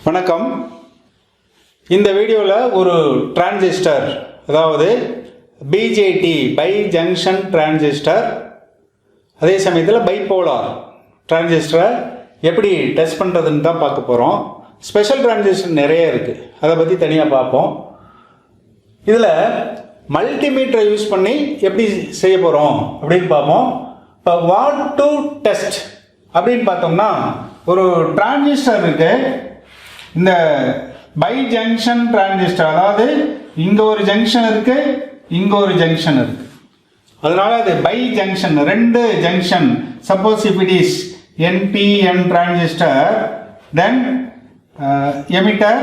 வணக்கம். இந்த வீடியோவில் ஒரு டிரான்சிஸ்டர், அதாவது பிஜேடி பை ஜங்ஷன் டிரான்சிஸ்டர், அதே சமயத்தில் பைபோலார் டிரான்சிஸ்டரை எப்படி டெஸ்ட் பண்ணுறதுன்னு தான் பார்க்க போகிறோம். ஸ்பெஷல் டிரான்சிஸ்டர் நிறைய இருக்குது, அதை பற்றி தனியாக பார்ப்போம். இதில் மல்டிமீட்டரை யூஸ் பண்ணி எப்படி செய்ய போகிறோம் அப்படின்னு பார்ப்போம். இப்போ வாட் டு டெஸ்ட் அப்படின்னு பார்த்தோம்னா, ஒரு டிரான்சிஸ்டர் இருக்கு. இந்த பை ஜங்ஷன் டிரான்சிஸ்டர், அதாவது இங்க ஒரு ஜங்ஷன் இருக்கு, இங்க ஒரு ஜங்ஷன் இருக்கு. அதனால அது பை ஜங்ஷன், ரெண்டு junction. Suppose if it is NPN transistor, then emitter,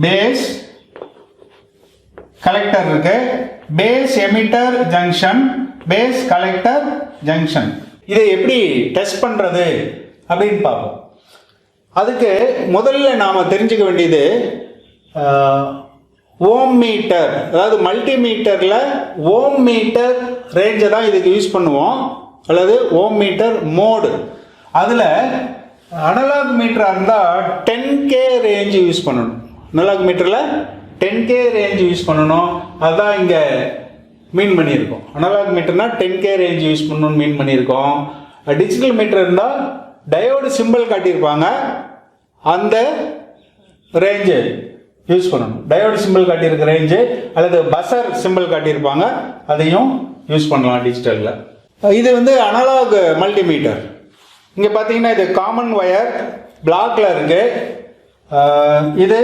base, collector இருக்கு. Base emitter junction, base collector junction. இதை எப்படி டெஸ்ட் பண்றது அப்படின்னு பார்ப்போம். அதுக்கு முதல்ல நாம் தெரிஞ்சுக்க வேண்டியது ஓம் மீட்டர், அதாவது மல்டிமீட்டரில் ஓம் மீட்டர் ரேஞ்சை தான் இதுக்கு யூஸ் பண்ணுவோம், அல்லது ஓம் மீட்டர் மோடு. அதில் அனலாக் மீட்டராக இருந்தால் 10K ரேஞ்சு யூஸ் பண்ணணும். அனலாக் மீட்டரில் 10K ரேஞ்சு யூஸ் பண்ணணும். அதுதான் இங்கே மீன் பண்ணியிருக்கோம். அனலாக் மீட்டர்னா 10K ரேஞ்ச் யூஸ் பண்ணணும்னு மீன் பண்ணியிருக்கோம். டிஜிட்டல் மீட்டர் இருந்தால் டயோடு சிம்பிள் காட்டியிருப்பாங்க, அந்த ரேஞ்சு யூஸ் பண்ணணும். டயோடு சிம்பிள் காட்டியிருக்க ரேஞ்சு அல்லது பஸர் சிம்பிள் காட்டியிருப்பாங்க, அதையும் யூஸ் பண்ணலாம் டிஜிட்டலில். இது அனலாக் மல்டிமீட்டர். இங்கே பார்த்தீங்கன்னா இது காமன் ஒயர் பிளாக்ல இருக்கு. இது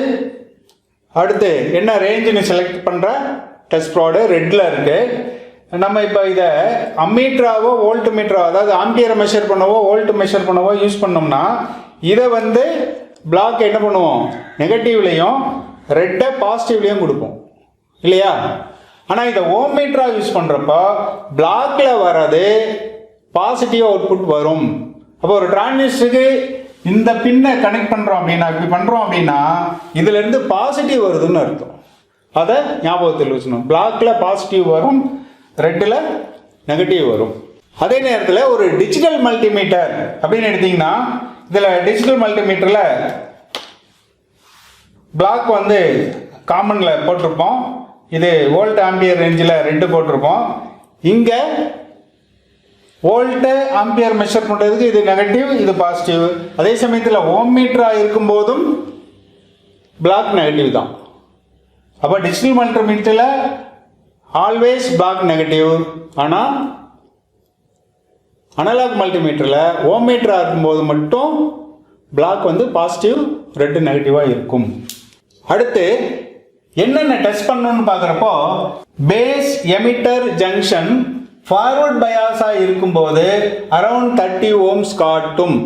அடுத்து என்ன ரேஞ்சுன்னு செலக்ட் பண்ணுற டெஸ்ட் ப்ராடு ரெட்டில் இருக்கு. நம்ம இப்போ இதை அம்மீட்டராவோ வோல்ட் மீட்டராவோ, அதாவது ஆம்பியரை மெஷர் பண்ணவோ வோல்ட் மெஷர் பண்ணவோ யூஸ் பண்ணோம்னா, இதை பிளாக் என்ன பண்ணுவோம், நெகட்டிவ்லையும் ரெட்டை பாசிட்டிவ்லையும் கொடுப்போம் இல்லையா? ஆனால் இதை ஓம் மீட்டராக யூஸ் பண்ணுறப்போ பிளாக்ல வர்றது பாசிட்டிவ் அவுட்புட் வரும். அப்போ ஒரு டிரான்சிஸ்டருக்கு இந்த பின்னை கனெக்ட் பண்ணுறோம் அப்படின்னா, இப்படி பண்ணுறோம் அப்படின்னா இதுலேருந்து பாசிட்டிவ் வருதுன்னு அர்த்தம். அதை ஞாபகத்தில் வச்சுக்கணும். பிளாக்ல பாசிட்டிவ் வரும், ரெட்டில் நெகட்டிவ் வரும். அதே நேரத்தில் ஒரு டிஜிட்டல் மல்டிமீட்டர் அப்படின்னு எடுத்தீங்கன்னா, இதில் டிஜிட்டல் மல்டிமீட்டரில் பிளாக் காமனில் போட்டிருப்போம். இது வோல்ட் ஆம்பியர் ரேஞ்சில் ரெட்டு போட்டிருப்போம். இங்கே வோல்ட்டு ஆம்பியர் மெஷர் பண்ணுறதுக்கு இது நெகட்டிவ், இது பாசிட்டிவ். அதே சமயத்தில் ஓம் மீட்டராக இருக்கும்போதும் பிளாக் நெகட்டிவ் தான். அப்போ டிஜிட்டல் மல்டிமீட்டரில் ஆல்வேஸ் பிளாக் நெகட்டிவ். ஆனால் அனலாக் மல்டிமீட்டரில் ஓம் மீட்டராக இருக்கும்போது மட்டும் பிளாக் பாசிட்டிவ், ரெட்டு நெகட்டிவாக இருக்கும். அடுத்து என்னென்ன டெஸ்ட் பண்ணணும்னு பார்க்குறப்போ, பேஸ் எமிட்டர் ஜங்ஷன் ஃபார்வர்ட் பயாஸாக இருக்கும்போது அரௌண்ட் 30 ohms காட்டும்.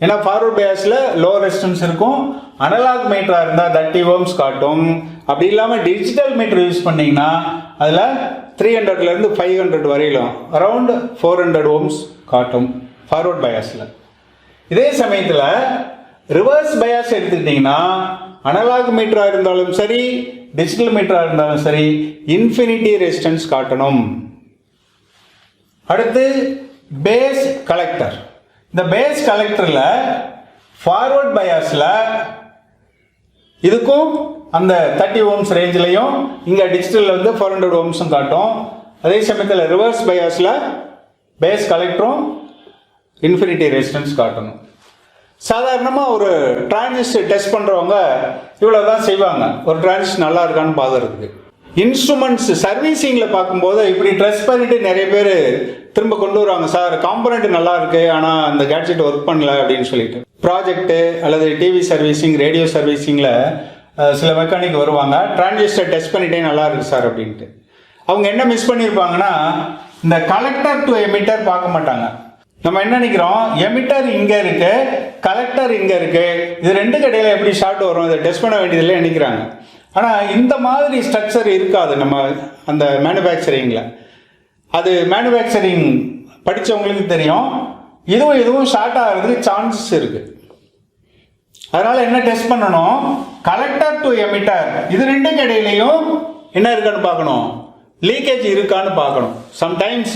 ஏன்னா ஃபார்வர்ட் பயாஸில் லோ ரெசிஸ்டன்ஸ் இருக்கும். அனலாக் மீட்டராக இருந்தால் 30 ohms காட்டும். அப்படி இல்லாமல் டிஜிட்டல் மீட்டர் யூஸ் பண்ணிங்கன்னா அதில் 300லேருந்து 500 வரையிலும் அரவுண்ட் 400 ohms காட்டும் ஃபார்வர்ட் பயாஸில். இதே சமயத்தில் ரிவர்ஸ் பயாஸ் எடுத்துக்கிட்டிங்கன்னா, அனலாக் மீட்டராக இருந்தாலும் சரி, டிஜிட்டல் மீட்டராக இருந்தாலும் சரி, இன்ஃபினிட்டி ரெசிஸ்டன்ஸ் காட்டணும். அடுத்து பேஸ் கலெக்டர். இந்த பேஸ் கலெக்டரில் ஃபார்வர்ட் பயாஸில் இதுக்கும் அந்த 30 ohms ரேஞ்சிலையும், இங்கே டிஜிட்டலில் 400 ohms காட்டும். அதே சமயத்தில் ரிவர்ஸ் பயாஸில் பேஸ் கலெக்டரும் இன்ஃபினிட்டி ரெசிஸ்டன்ஸ் காட்டணும். சாதாரணமாக ஒரு டிரான்சிஸ்டர் டெஸ்ட் பண்ணுறவங்க இவ்வளோ தான் செய்வாங்க, ஒரு டிரான்சிஸ்டர் நல்லா இருக்கான்னு பார்க்கறதுக்கு. இன்ஸ்ட்ருமெண்ட்ஸ் சர்வீசிங்கில் பார்க்கும்போது இப்படி டெஸ்ட் பண்ணிட்டு நிறைய பேர் திரும்ப கொண்டு வருவாங்க, சார் காம்பனண்ட் நல்லா இருக்கு, ஆனால் அந்த கேட்ஜெட் ஒர்க் பண்ணல அப்படின்னு சொல்லிட்டு. ப்ராஜெக்ட்டு அல்லது டிவி சர்வீசிங், ரேடியோ சர்வீசிங்கில் சில மெக்கானிக் வருவாங்க, டிரான்சிஸ்டர் டெஸ்ட் பண்ணிட்டே நல்லா இருக்கு சார் அப்படின்ட்டு. அவங்க என்ன மிஸ் பண்ணியிருப்பாங்கன்னா, இந்த கலெக்டர் டு எமிட்டர் பார்க்க மாட்டாங்க. நம்ம என்ன நினைக்கிறோம், எமிட்டர் இங்கே இருக்கு, கலெக்டர் இங்கே இருக்கு, இது ரெண்டு கடையில் எப்படி ஷார்ட் வரும், இதை டெஸ்ட் பண்ண வேண்டியதில்லை நினைக்கிறாங்க. ஆனால் இந்த மாதிரி ஸ்ட்ரக்சர் இருக்காது நம்ம அந்த மேனுஃபேக்சரிங்கில். அது மேனுஃபேக்சரிங் படித்தவங்களுக்கு தெரியும். இதுவும் ஷார்ட் ஆகிறதுக்கு சான்சஸ் இருக்குது. அதனால் என்ன டெஸ்ட் பண்ணணும், கலெக்டர் டு எமிட்டர் இது ரெண்டு கடையிலையும் என்ன இருக்கான்னு பார்க்கணும், லீக்கேஜ் இருக்கான்னு பார்க்கணும். சம்டைம்ஸ்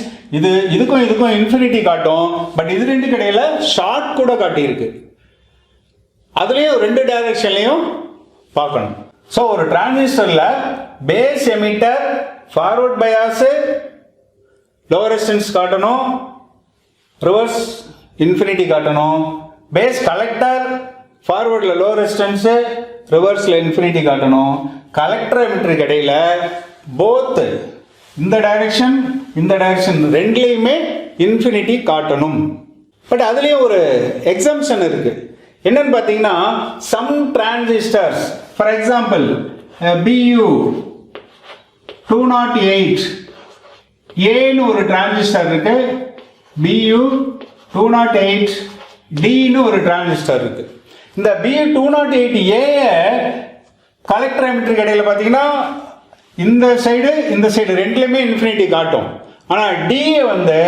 இதுக்கும் இன்ஃபினிட்டி காட்டும், பட் இது ரெண்டு கடையில் ஷார்ட் கூட காட்டியிருக்கு. அதுலேயும் 2 டைரக்ஷன்லையும் பார்க்கணும். ஸோ ஒரு டிரான்சிஸ்டரில் base emitter forward bias low resistance காட்டணும், ரிவர்ஸ் இன்ஃபினிட்டி காட்டணும். பேஸ் கலெக்டர் ஃபார்வர்டில் லோ ரெசிஸ்டன்ஸு, ரிவர்ஸில் இன்ஃபினிட்டி காட்டணும். கலெக்டர் எமிட்டருக்கு இடையில் போத் இந்த டைரக்ஷன் இந்த டைரக்ஷன் ரெண்டுலேயுமே இன்ஃபினிட்டி காட்டணும். பட் அதுலேயும் ஒரு எக்ஸம்ஷன் இருக்குது. என்னன்னு பார்த்தீங்கன்னா, some transistors for example BU 208 ஏன்னு ஒரு டிரான்சிஸ்டர் இருக்கு, BU 208 Dன்னு ஒரு டிரான்சிஸ்டர் இருக்கு. இந்த BU 208 ஏ கலெக்டர் எமிட்டருக்கு இடையில பார்த்தீங்கன்னா இந்த சைடு ரெண்டுலையுமே இன்ஃபினிட்டி காட்டும். ஆனால் D வந்து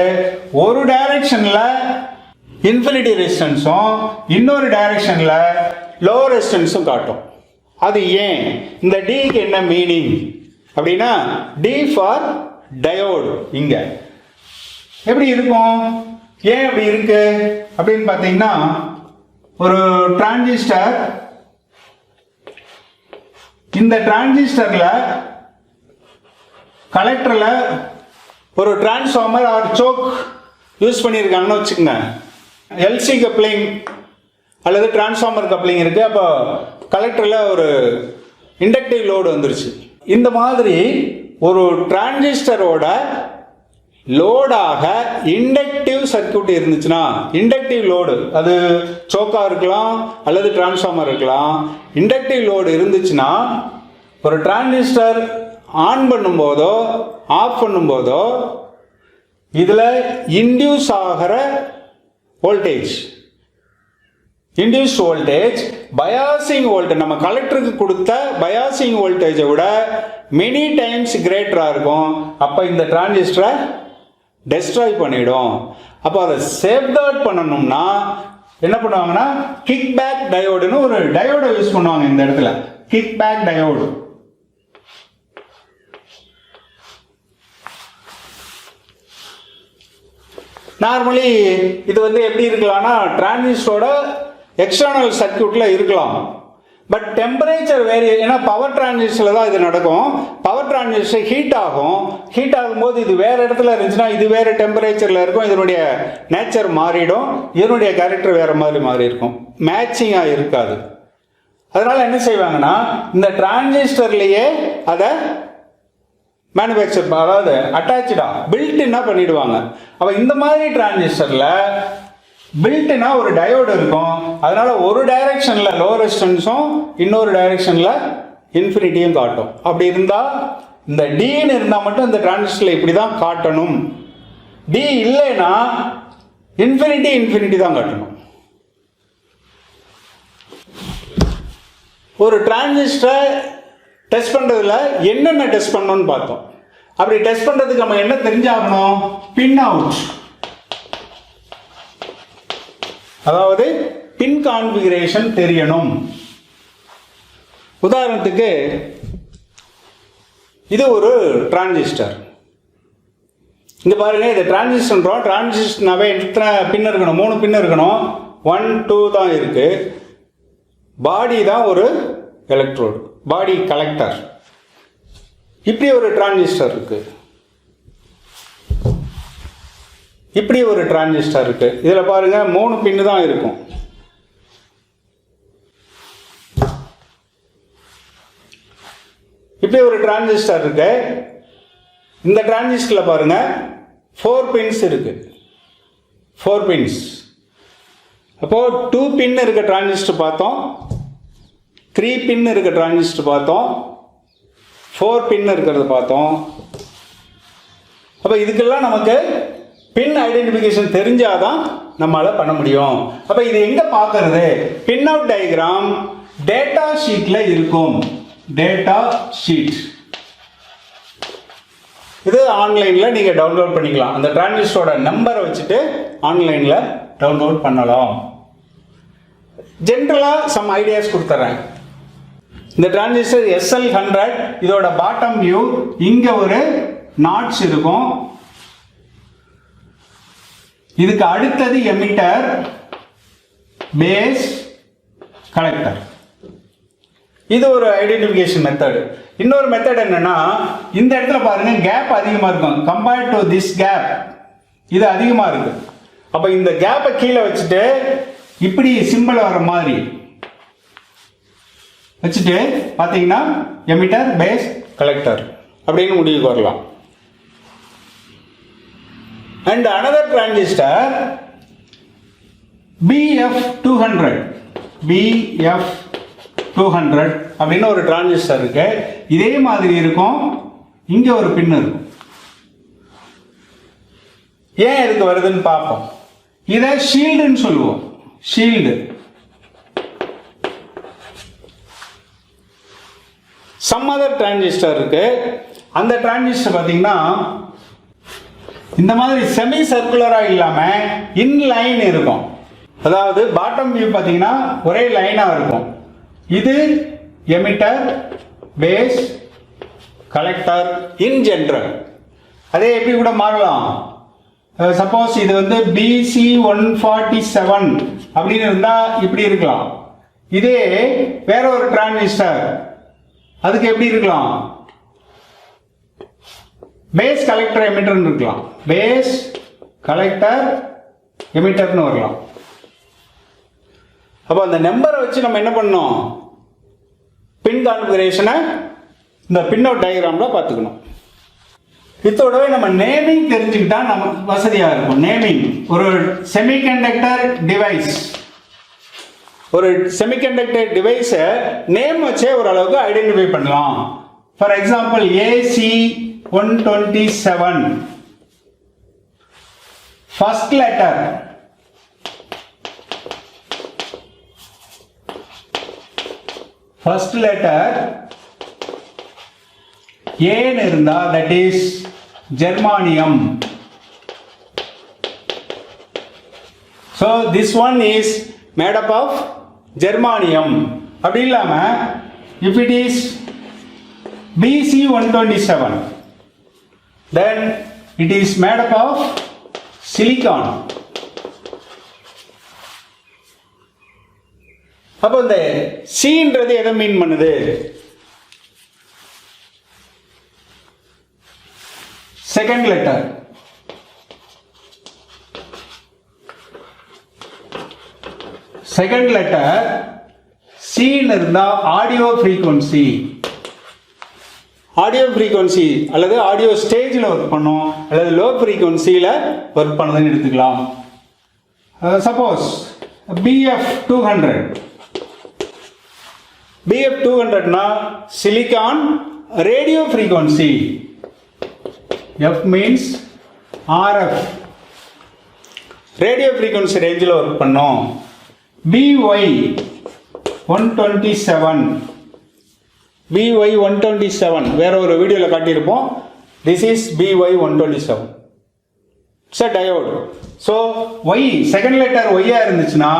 ஒரு டைரக்ஷனில் இன்ஃபினிட்டி ரெசிஸ்டன்ஸும் இன்னொரு டைரக்ஷனில் லோ ரெசிஸ்டன்ஸும் காட்டும். அது ஏன்? இந்த Dக்கு என்ன மீனிங் அப்படின்னா, D ஃபார் டயோடு. இங்கே எப்படி இருக்கும், ஏன் அப்படி இருக்கு அப்படின்னு பார்த்தீங்கன்னா, ஒரு டிரான்சிஸ்டர், இந்த டிரான்சிஸ்டரில் கலெக்டரில் ஒரு டிரான்ஸ்ஃபார்மர் ஆர் சோக் யூஸ் பண்ணியிருக்காங்கன்னு வச்சுக்கோங்க. LC கப்ளிங் அல்லது டிரான்ஸ்ஃபார்மர் கப்ளிங் இருக்கு. அப்போ கலெக்டரில் ஒரு இண்டக்டிவ் லோடு வந்துருச்சு. இந்த மாதிரி ஒரு டிரான்சிஸ்டரோட லோடாக இண்டக்டிவ் சர்க்யூட் இருந்துச்சுன்னா, இண்டக்டிவ் லோடு அது சோக்கா இருக்கலாம் அல்லது டிரான்ஸ்ஃபார்மர் இருக்கலாம். இண்டக்டிவ் லோடு இருந்துச்சுன்னா ஒரு டிரான்சிஸ்டர் ஆன் பண்ணும்போதோ ஆஃப் பண்ணும்போதோ இதில் இன்டியூஸ் ஆகிற voltage, induce voltage biasing voltage, நம்ம கலெக்டருக்கு கொடுத்த பயாசிங் வோல்டேஜை விட மெனி டைம்ஸ் கிரேட்டராக இருக்கும். அப்போ இந்த டிரான்சிஸ்டரை டெஸ்ட்ராய் பண்ணிடும். அப்போ அதை சேஃப்கார்ட் பண்ணணும்னா என்ன பண்ணுவாங்கன்னா, கிக் பேக் டயோடுன்னு ஒரு டயோடை யூஸ் பண்ணுவாங்க. இந்த இடத்துல கிக் பேக் டயோடு. நார்மலி இது வந்து எப்படி இருக்கலாம்னா, டிரான்சிஸ்டரோட எக்ஸ்டர்னல் சர்க்யூட்டில் இருக்கலாம். பட் டெம்பரேச்சர் வேரி, ஏன்னா பவர் டிரான்சிஸ்டரில் தான் இது நடக்கும். பவர் டிரான்சிஸ்டர் ஹீட் ஆகும். ஹீட் ஆகும்போது இது வேறு இடத்துல இருந்துச்சுன்னா இது வேறு டெம்பரேச்சரில் இருக்கும். இதனுடைய நேச்சர் மாறிடும், இதனுடைய கேரக்டர் வேறு மாதிரி மாறி இருக்கும், மேட்சிங்காக இருக்காது. அதனால் என்ன செய்வாங்கன்னா, இந்த டிரான்சிஸ்டர்லேயே அதை மேனுஃபேக்சர், அதாவது அட்டாச்சா பில்ட்னா பண்ணிடுவாங்க. அப்போ இந்த மாதிரி டிரான்சிஸ்டரில் பில்ட்னா ஒரு டயோடு இருக்கும். அதனால ஒரு டைரக்ஷன்ல லோ ரெசிஸ்டன்ஸும் இன்னொரு டைரக்ஷன்ல இன்ஃபினிட்டியும் காட்டும். அப்படி இருந்தால் இந்த Dன்னு இருந்தால் மட்டும் இந்த டிரான்சிஸ்டரில் இப்படி தான் காட்டணும். D இல்லைன்னா இன்ஃபினிட்டி தான் காட்டணும். ஒரு டிரான்சிஸ்டரை டெஸ்ட் பண்ணுறதுல என்னென்ன டெஸ்ட் பண்ணணும்னு பார்த்தோம். அப்படி டெஸ்ட் பண்ணுறதுக்கு நம்ம என்ன தெரிஞ்சாகணும், பின் அவுட், அதாவது பின் கான்ஃபிகரேஷன் தெரியணும். உதாரணத்துக்கு இது ஒரு டிரான்சிஸ்டர். இங்கே பாருங்க, இது டிரான்சிஸ்டர்ன்றோம். டிரான்சிஸ்டர்னாவே எத்தனை பின் இருக்கணும், 3 பின் இருக்கணும். 1 2 தான் இருக்கு. பாடி தான் ஒரு எலக்ட்ரோடு, பாடி கலெக்டர். இப்படி ஒரு டிரான்சிஸ்டர் இருக்கு, இப்படி ஒரு டிரான்சிஸ்டர் இருக்கு. இதில் பாருங்க 3 பின்னு தான் இருக்கும். இப்படி ஒரு டிரான்சிஸ்டர் இருக்கு. இந்த டிரான்சிஸ்டரில் பாருங்க 4 பின்ஸ் இருக்கு, 4 பின்ஸ். அப்போ 2 பின் இருக்க டிரான்சிஸ்டர் பார்த்தோம், 3 பின் இருக்க டிரான்சிஸ்டர் பார்த்தோம், 4 பின் இருக்கிறது பார்த்தோம். அப்போ இதுக்கெல்லாம் நமக்கு பின் ஐடென்டிஃபிகேஷன் தெரிஞ்சாதான் நம்மளால பண்ண முடியும். அப்போ இது எங்க பார்க்கறது, பின் அவுட் டயக்ராம் டேட்டா ஷீட்ல இருக்கும். டேட்டா ஷீட் இது ஆன்லைன்ல நீங்க டவுன்லோட் பண்ணிக்கலாம். அந்த டிரான்சிஸ்டரோட நம்பரை வச்சுட்டு ஆன்லைன்ல டவுன்லோட் பண்ணலாம். ஜென்ரலா சம் ஐடியாஸ் கொடுத்துறேன். இந்த டிரான்சிஸ்டர் SL100, இதோட பாட்டம் வியூ, இங்க ஒரு நாட்ச் இருக்கும். இதுக்கு அடுத்தது எமிட்டர், பேஸ், கலெக்டர். இது ஒரு ஐடென்டிஃபிகேஷன் மெத்தட். இன்னொரு மெத்தட் என்னன்னா, இந்த இடத்துல பாருங்க கேப் அதிகமாக இருக்கும். கம்பேர்ட் டு திஸ் கேப் இது அதிகமாக இருக்கு. அப்போ இந்த கேப்பை கீழே வச்சுட்டு இப்படி சிம்பிள் வர மாதிரி வச்சுட்டு பார்த்தீங்கன்னா எமிட்டர் பேஸ் கலெக்டர் அப்படின்னு முடிவுக்கு வரலாம். அண்ட் அனதர் டிரான்சிஸ்டர் BF200 அப்படின்னு ஒரு டிரான்சிஸ்டர் இருக்கு. இதே மாதிரி இருக்கும். இங்க ஒரு பின் இருக்கும். ஏன் இதுக்கு வருதுன்னு பார்ப்போம். இதை ஷீல்டுன்னு சொல்லுவோம். ஷீல்டு. சம் அதர் டிரான்சிஸ்டர் இருக்கு. அந்த டிரான்சிஸ்டர் பார்த்தீங்கன்னா இந்த மாதிரி செமி சர்க்குலரா இல்லாம இன்லைன் இருக்கும். அதாவது பாட்டம் வியூ பார்த்தீங்கன்னா ஒரே லைனா இருக்கும். இது emitter base collector in general. அதே எப்படி கூட மாறலாம். சப்போஸ் இது வந்து BC147 அப்படின்னு இருந்தா இப்படி இருக்கலாம். இதே வேற ஒரு டிரான்சிஸ்டர் அதுக்கு எப்படி இருக்கலாம், பேஸ் கலெக்டர் எமிட்டர் இருக்கலாம். பேஸ் கலெக்டர் எமிட்டர்னு வரலாம். அப்போ அந்த நம்பரை வச்சு நம்ம என்ன பண்ணோம், பின் கான்ஃபிகரேஷனை இந்த பின்னோட் டயக்ராம்ல பார்த்துக்கணும். இதோடவே நம்ம நேமிங் தெரிஞ்சுக்கிட்டா நமக்கு வசதியாக இருக்கும். நேமிங் ஒரு செமிகண்டக்டர் டிவைஸ், ஒரு செமிகண்டக்டர் டிவைஸை நேம் வச்சே ஓரளவுக்கு ஐடென்டிஃபை பண்ணலாம். For example AC127 first letter ஏன்னு இருந்தா that is germanium. So this one is made up of ஜெர்மானியம். அப்படி இல்லாம if it is BC127 then it is made up of silicon. அப்போ இந்த Cன்றது எதை மீன் பண்ணுது, செகண்ட் லெட்டர். செகண்ட் லெட்டர் சீன் இருந்தா ஆடியோ ஃப்ரீக்வன்சி. ஆடியோ ஃப்ரீக்வன்சி அல்லது ஆடியோ ஸ்டேஜில் ஒர்க் பண்ணும் அல்லது லோ ஃப்ரீக்வன்சியில் ஒர்க் பண்ணதுன்னு எடுத்துக்கலாம். சப்போஸ் BF200னா silicon radio frequency. F means RF radio frequency ரேஞ்சில் ஒர்க் பண்ணோம். BY127 வேற ஒரு வீடியோவில் காட்டியிருப்போம். This is BY127. It's a diode. So Y second letter Y இருந்துச்சுன்னா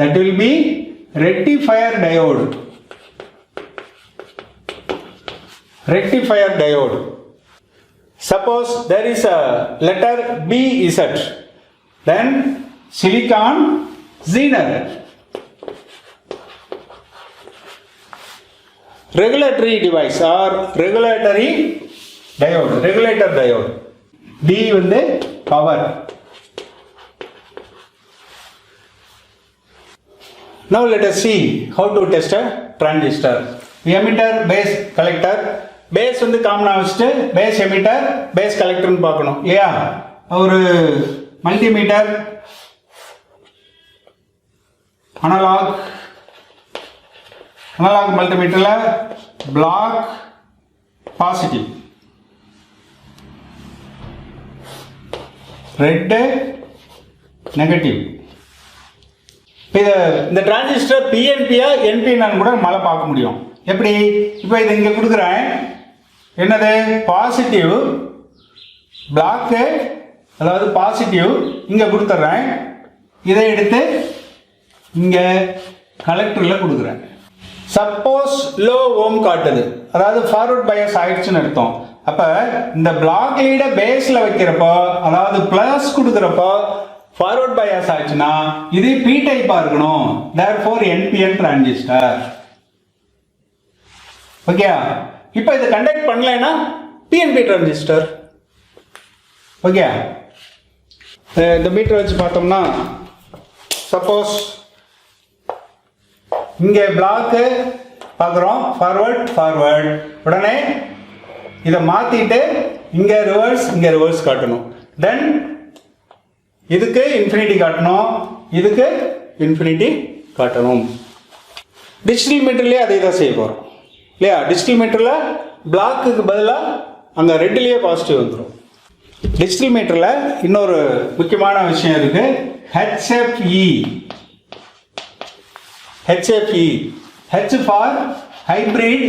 that will be rectifier diode. Rectifier diode. Suppose there is a letter BZ, then silicon Zener. Regulatory device or regulatory diode, regulator diode. D வந்து power. Now let us see how to test a transistor. Emitter, base, collector. Base வந்து காமனாக வச்சுட்டு base emitter base கலெக்டர்னு பார்க்கணும் இல்லையா. ஒரு multimeter analog மல்டிமீட்டரில் black positive, red negative. இந்த transistor பிஎன்பியா என்பின்னு கூட நம்மளால பார்க்க முடியும். எப்படி, இப்போ இது இங்கே கொடுக்குறேன், என்னது பாசிட்டிவ் பிளாக்கு, அதாவது பாசிட்டிவ் இங்கே கொடுத்துட்றேன். இதை எடுத்து இங்கே கலெக்டரில் கொடுக்குறேன். சப்போஸ் லோ ஓம் காட்டுது, அதாவது ஃபார்வர்ட் பயாஸ் ஆயிடுச்சுன்னு அர்த்தம். அப்போ இந்த பிளாக் லீடை பேஸில் வைக்கிறப்போ, அதாவது ப்ளஸ் கொடுக்குறப்போ ஃபார்வர்ட் பயாஸ் ஆச்சுன்னா இது பி டைப்பா இருக்கணும். therefore NPN transistor. ஓகே, இப்போ இது கண்டக்ட் பண்ணலைன்னா PNP டிரான்சிஸ்டர். ஓகே, இந்த மீட்டர் வச்சு பார்த்தோம்னா சப்போஸ் இங்கே பிளாக்கு பார்க்குறோம், ஃபார்வர்ட், உடனே இதை மாற்றிட்டு இங்கே ரிவர்ஸ் காட்டணும். தென் இதுக்கு இன்ஃபினிட்டி காட்டணும், இதுக்கு இன்ஃபினிட்டி காட்டணும். டிஜிட்டல் மீட்டர்லேயே அதே தான் செய்ய போகிறோம் இல்லையா? டிஜிட்டல் மீட்டரில் பிளாக்குக்கு பதிலாக அங்கே ரெட்லேயே பாசிட்டிவ் வந்துடும். டிஜிட்டல் மீட்டரில் இன்னொரு முக்கியமான விஷயம் இருக்குது, HFE. H for hybrid,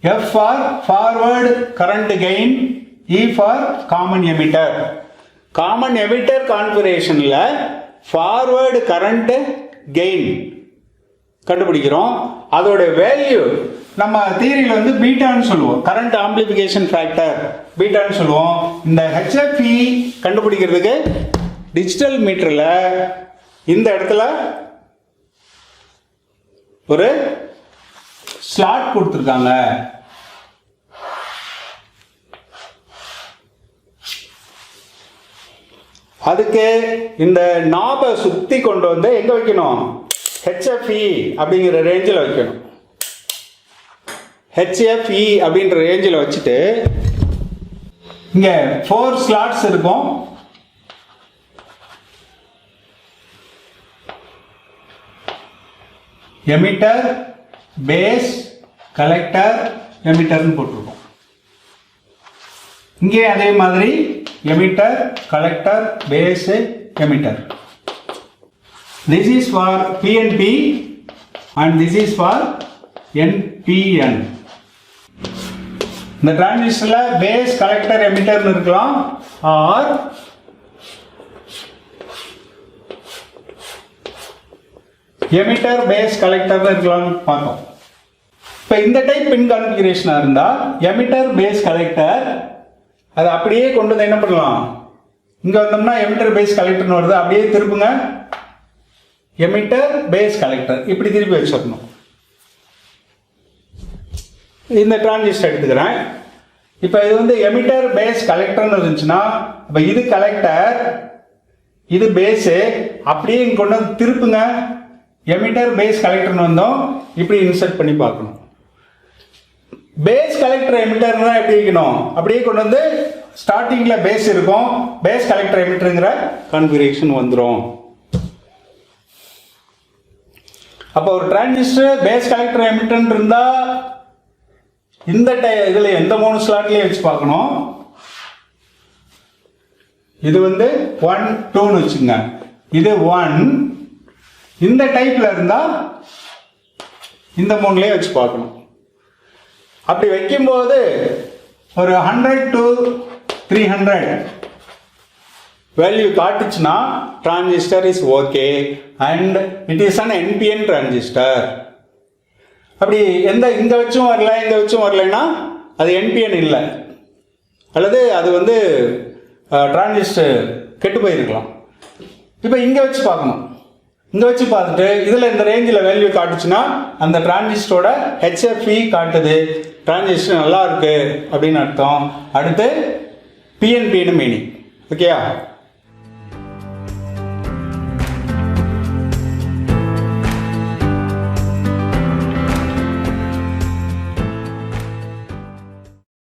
F for forward current gain, E for common emitter. Common emitter configurationல forward current gain கண்டுபிடிக்கிறோம். அதோட வேல்யூ நம்ம தியரியில் வந்து பீட்டான்னு சொல்லுவோம், கரண்ட் ஆம்பிளிஃபிகேஷன் ஃபேக்டர் பீட்டான்னு சொல்லுவோம். இந்த HFE கண்டுபிடிக்கிறதுக்கு டிஜிட்டல் மீட்டரில் இந்த இடத்துல ஒரு ஸ்லாட் கொடுத்துருக்காங்க. அதுக்கு இந்த நாபை சுத்தி கொண்டு வந்து எங்க வைக்கணும்? HFE அப்படிங்கிற ரேஞ்சில் வைக்கணும். HFE அப்படின்ற ரேஞ்சில் வச்சுட்டு இங்க 4 ஸ்லாட்ஸ் இருக்கும். எமிட்டர், பேஸ், கலெக்டர், எமிட்டர்னு போட்டிருக்கோம். இங்கே அதே மாதிரி emitter, collector, base, emitter. This is for PNP and this is for NPN. இந்த டிரான்சிஸ்டரில் பேஸ், கலெக்டர், எமிட்டர்னு இருக்கலாம், ஆர் எமிட்டர், பேஸ், கலெக்டர் இருக்கலாம்னு பார்த்தோம். இப்போ இந்த டைப் பின் கான்ஃபிகரேஷனாக இருந்தால் எமிட்டர், பேஸ், கலெக்டர் அதை அப்படியே கொண்டு வந்து என்ன பண்ணலாம்? இங்கே வந்தோம்னா எமிட்டர், பேஸ், கலெக்டர்னு வருது, அப்படியே திருப்புங்க, எமிட்டர், பேஸ், கலெக்டர் இப்படி திருப்பி வச்சிடணும். இந்த டிரான்சிஸ்டர் எடுத்துக்கிறேன். இப்போ இது வந்து எமிட்டர், பேஸ், கலெக்டர்னு இருந்துச்சுன்னா இப்போ இது கலெக்டர், இது பேஸு, அப்படியே இங்கே கொண்டு வந்து திருப்புங்க, எமிட்டர், பேஸ், கலெக்டர்னு வந்தோம், இப்படி இன்சர்ட் பண்ணி பார்க்கணும். பேஸ், கலெக்டர், எமிட்டர்னா எப்படி வைக்கணும்? அப்படியே கொண்டு வந்து ஸ்டார்டிங்கில் பேஸ் இருக்கும், பேஸ், கலெக்டர், எமிட்டருங்கிற கான்ஃபிகரேஷன் வந்துடும். அப்போ ஒரு டிரான்சிஸ்டர் பேஸ், கலெக்டர், எமிட்டர் இருந்தால் இந்த இதில் எந்த 3 ஸ்லாட்லேயும் வச்சு பார்க்கணும். இது வந்து 1, 2ன்னு வச்சுங்க, இது 1. இந்த டைப்ல இருந்தா இந்த 3லேயே வச்சு பார்க்கணும். அப்படி வைக்கும்போது ஒரு 100 to 300 வேல்யூ காட்டுச்சுன்னா transistor is okay and it is an NPN transistor. அப்படி இங்க வச்சும் வரல, இங்க வச்சும் வரலைன்னா அது NPN இல்லை, அல்லது அது வந்து டிரான்சிஸ்டர் கெட்டு போயிருக்கலாம். இப்போ இங்க வச்சு பார்க்கணும். இங்கே வச்சு பார்த்துட்டு இதில் இந்த ரேஞ்சில் வேல்யூ காட்டுச்சுன்னா அந்த டிரான்சிஸ்டரோட HFE காட்டுது, டிரான்சிஸ்டர் நல்லா இருக்கு அப்படின்னு அர்த்தம். அடுத்து PNPன்னு மீனிங். ஓகேயா?